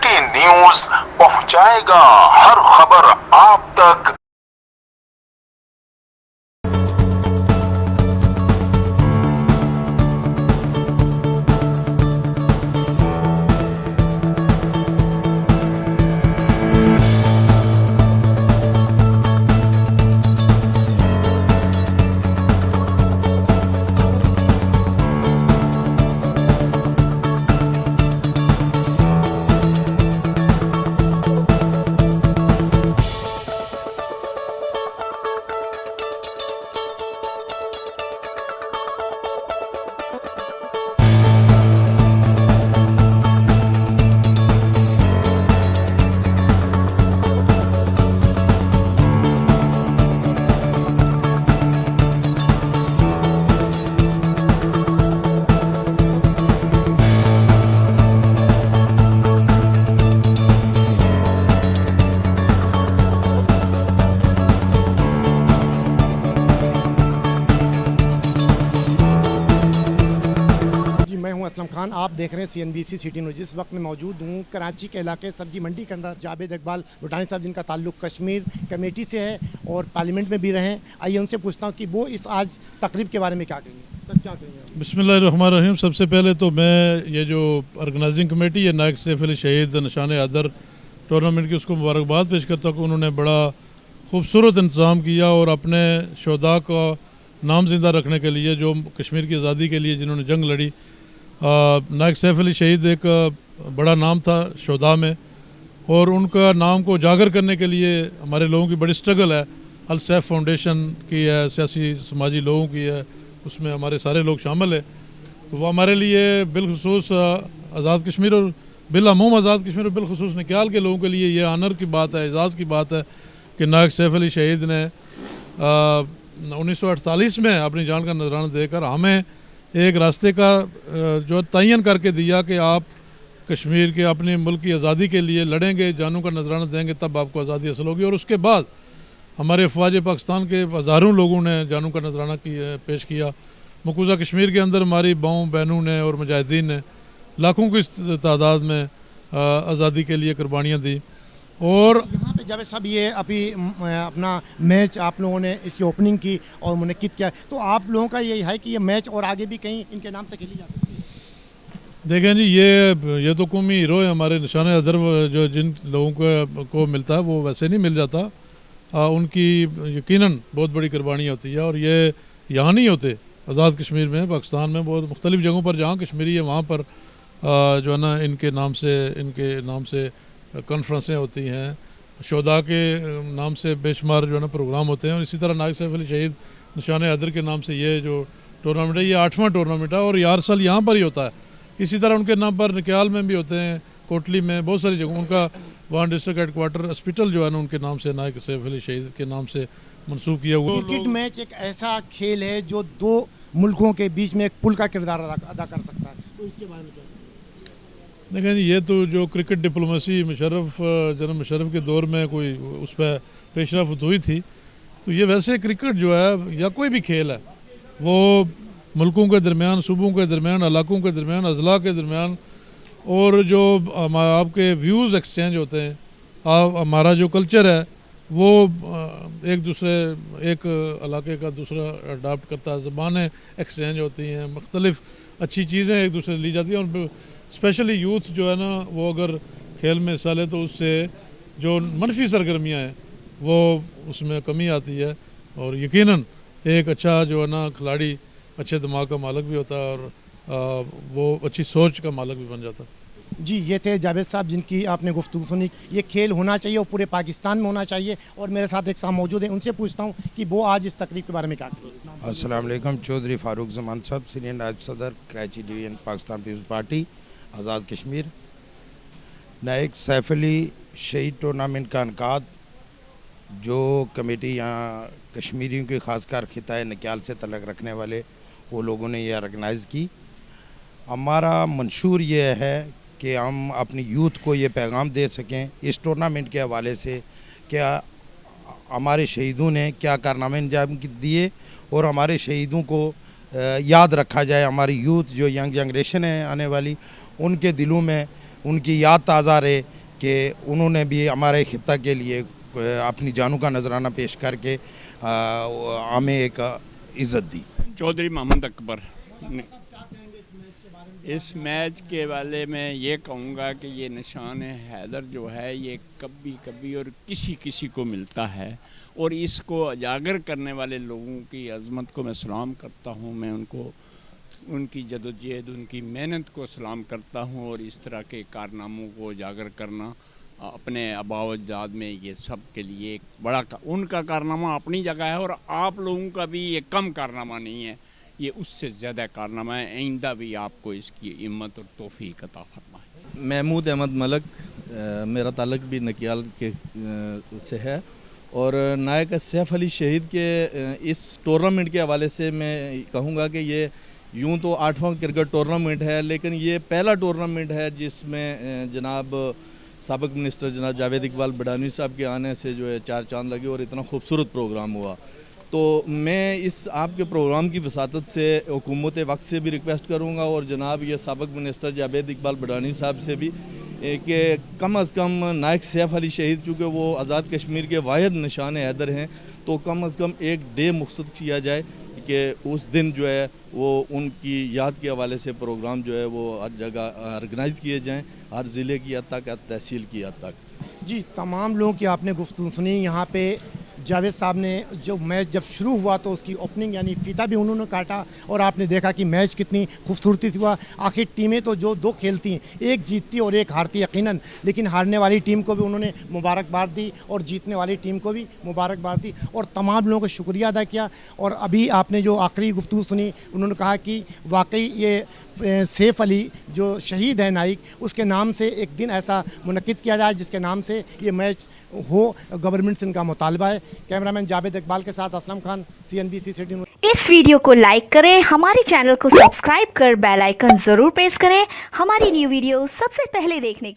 City news पहुंचाएगा हर खबर आप तक। मैं हूं असलम खान, आप देख रहे हैं CNBC सिटी न्यूज़। इस वक्त मैं मौजूद हूं कराची के इलाके सब्जी मंडी के अंदर। जावेद इकबाल भुटानी साहब जिनका ताल्लुक कश्मीर कमेटी से है और पार्लियामेंट में भी रहे हैं, आइए उनसे पूछता हूं कि वो इस आज तकरीब के बारे में क्या कहेंगे। तब क्या कहेंगे? बिस्मिल्लाहिर्रहमानिर्रहीम। सबसे पहले तो मैं ये जो ऑर्गेनाइजिंग कमेटी है नायक सैफ अली शहीद निशान आदर टूर्नामेंट की, उसको मुबारकबाद पेश करता हूँ कि उन्होंने बड़ा खूबसूरत इंतज़ाम किया और अपने शोधा का नाम ज़िंदा रखने के लिए, जो कश्मीर की आज़ादी के लिए जिन्होंने जंग लड़ी, नायक सैफ अली शहीद एक बड़ा नाम था शोधा में, और उनका नाम को उजागर करने के लिए हमारे लोगों की बड़ी स्ट्रगल है। अल सैफ फाउंडेशन की है, सियासी समाजी लोगों की है, उसमें हमारे सारे लोग शामिल है। तो वो हमारे लिए बिलखुसूस आज़ाद कश्मीर और बिलअमूम आज़ाद कश्मीर और बिलखुसूस निकाल के लोगों के लिए ये आनर की बात है, एजाज़ की बात है कि नायक सैफ अली शहीद ने 1948 में अपनी जान का नजराना देकर हमें एक रास्ते का जो तयन करके दिया कि आप कश्मीर के अपने मुल्क की आज़ादी के लिए लड़ेंगे, जानों का नजराना देंगे, तब आपको आज़ादी हासिल होगी। और उसके बाद हमारे अफवाज पाकिस्तान के हज़ारों लोगों ने जानों का नजराना पेश किया। मकबूजा कश्मीर के अंदर हमारी बाओं बहनों ने और मुजाहिदीन ने लाखों की तादाद में आज़ादी के लिए कुर्बानियाँ दी। और यहाँ पे जावेद साहब ये अभी अपना मैच आप लोगों ने इसकी ओपनिंग की और मुनक्किद किया, तो आप लोगों का यही है कि ये मैच और आगे भी कहीं इनके नाम से खेली जा सकती है? देखें जी, ये तो कौमी हीरो है हमारे निशान अदर, जो जिन लोगों को मिलता है वो वैसे नहीं मिल जाता। उनकी यकीनन बहुत बड़ी कुर्बानी होती है, और ये यहाँ नहीं होते, आज़ाद कश्मीर में, पाकिस्तान में बहुत मुख्तलिफ़ जगहों पर जहाँ कश्मीरी है वहाँ पर जो है ना इनके नाम से कॉन्फ्रेंसें होती हैं, शोधा के नाम से बेशुमार जो है ना प्रोग्राम होते हैं। और इसी तरह नायक सैफ अली शहीद निशान अदर के नाम से ये जो टूर्नामेंट है, ये 8वां टूर्नामेंट है और ये हर साल यहाँ पर ही होता है। इसी तरह उनके नाम पर निक्याल में भी होते हैं, कोटली में, बहुत सारी जगहों। उनका वहाँ डिस्ट्रिक्ट हेडक्वार्टर हॉस्पिटल जो है ना उनके नाम से, नायक सैफ अली शहीद के नाम से मनसूब किया हुआ। क्रिकेट मैच एक ऐसा खेल है जो दो मुल्कों के बीच में एक पुल का किरदार अदा कर सकता है, तो इसके बारे में क्या? देखें ये तो जो क्रिकेट डिप्लोमेसी जनाब मुशर्रफ के दौर में कोई उस पर पेशरफ्त हुई थी, तो ये वैसे क्रिकेट जो है या कोई भी खेल है वो मुल्कों के दरमियान, सूबों के दरमियान, इलाकों के दरमियान, अजला के दरमियान, और जो आपके व्यूज़ एक्सचेंज होते हैं, हमारा जो कल्चर है वो एक इलाके का दूसरा अडाप्ट करता है, ज़बानें एक्सचेंज होती हैं, मुख्तलिफ़ अच्छी चीज़ें एक दूसरे से ली जाती हैं। और स्पेशली यूथ जो है ना वो अगर खेल में हिस्सा ले तो उससे जो मनफी सरगर्मियाँ हैं वो उसमें कमी आती है, और यकीनन एक अच्छा जो है ना खिलाड़ी अच्छे दिमाग का मालिक भी होता है और वो अच्छी सोच का मालिक भी बन जाता है। जी, ये थे जावेद साहब जिनकी आपने गुफ्तगू सुनी। ये खेल होना चाहिए और पूरे पाकिस्तान में होना चाहिए। और मेरे साथ एक साहब मौजूद हैं, उनसे पूछता हूँ कि वो आज इस तकरीब के बारे में क्या कहेंगे। अस्सलाम वालेकुम। चौधरी फारूक जमान साहब, सीनियर नायब सदर Karachi division Pakistan peoples party Azad Kashmir. Naik Saif Ali शहीद टूर्नामेंट का इनकाद जो कमेटी यहाँ कश्मीरियों के ख़ासकर खिताए नक्याल से तलक रखने वाले वो लोगों ने यह ऑर्गेनाइज़ की। हमारा मंशूर ये है कि हम अपनी यूथ को ये पैगाम दे सकें इस टूर्नामेंट के हवाले से, क्या हमारे शहीदों ने क्या कारनामे अंजाम दिए और हमारे शहीदों को याद रखा जाए। हमारी यूथ जो यंग जनरेशन है आने वाली, उनके दिलों में ان کی یاد تازہ رہے کہ انہوں نے بھی ہمارے خطہ کے لیے اپنی جانوں کا نذرانہ پیش کر کے ہمیں ایک عزت دی. چودھری محمد اکبر. اس میچ کے والے میں یہ کہوں گا کہ یہ نشان حیدر جو ہے یہ کبھی کبھی اور کسی کو ملتا ہے، اور اس کو اجاگر کرنے والے لوگوں کی عظمت کو میں سلام کرتا ہوں. میں ان کی جدوجہد، ان کی محنت کو سلام کرتا ہوں، اور اس طرح کے کارناموں کو اجاگر کرنا اپنے آباء و اجداد میں یہ سب کے لیے ایک بڑا ان کا کارنامہ اپنی جگہ ہے، اور آپ لوگوں کا بھی یہ کم کارنامہ نہیں ہے، یہ اس سے زیادہ کارنامہ ہے. آئندہ بھی آپ کو اس کی ہمت اور توفیق عطا فرمائے. محمود احمد ملک، میرا تعلق بھی نکیال کے سے ہے، اور نائک سیف علی شہید کے اس ٹورنامنٹ کے حوالے سے میں کہوں گا کہ یہ یوں تو 8واں کرکٹ ٹورنامنٹ ہے، لیکن یہ پہلا ٹورنامنٹ ہے جس میں جناب سابق منسٹر جناب جاوید اقبال بڈانوی صاحب کے آنے سے جو ہے 4 چاند لگے اور اتنا خوبصورت پروگرام ہوا. تو میں اس آپ کے پروگرام کی وساطت سے حکومت وقت سے بھی ریکویسٹ کروں گا، اور جناب یہ سابق منسٹر جاوید اقبال بڈانی صاحب سے بھی، کہ کم از کم نائک سیف علی شہید چونکہ وہ آزاد کشمیر کے واحد نشان حیدر ہیں، تو کم از کم ایک ڈے مختص کیا جائے کہ اس دن جو ہے وہ ان کی یاد کے حوالے سے پروگرام جو ہے وہ ہر جگہ آرگنائز کیے جائیں، ہر ضلع کی حد تک، ہر تحصیل کی حد تک. جی، تمام لوگوں کی آپ نے گفتگو سنی. یہاں پہ جاوید صاحب نے جو میچ جب شروع ہوا تو اس کی اوپننگ یعنی فیتا بھی انہوں نے کاٹا، اور آپ نے دیکھا کہ میچ کتنی خوبصورتی سے ہوا. آخر ٹیمیں تو جو 2 کھیلتی ہیں، ایک جیتتی اور ایک ہارتی یقیناً، لیکن ہارنے والی ٹیم کو بھی انہوں نے مبارکباد دی اور جیتنے والی ٹیم کو بھی مبارکباد دی، اور تمام لوگوں کو شکریہ ادا کیا. اور ابھی آپ نے جو آخری گفتگو سنی، انہوں نے کہا کہ واقعی یہ سیف علی جو شہید ہے نائک، اس کے نام سے ایک دن ایسا منعقد کیا جائے جس کے نام سے یہ میچ ہو. گورنمنٹ سے ان کا مطالبہ ہے. کیمرامین جاوید اقبال کے ساتھ اسلم خان، CNBC سٹی. اس ویڈیو کو لائک کریں، ہمارے چینل کو سبسکرائب کر بیل آئیکن ضرور پریس کریں ہماری نیو ویڈیو سب سے پہلے دیکھنے کے لیے.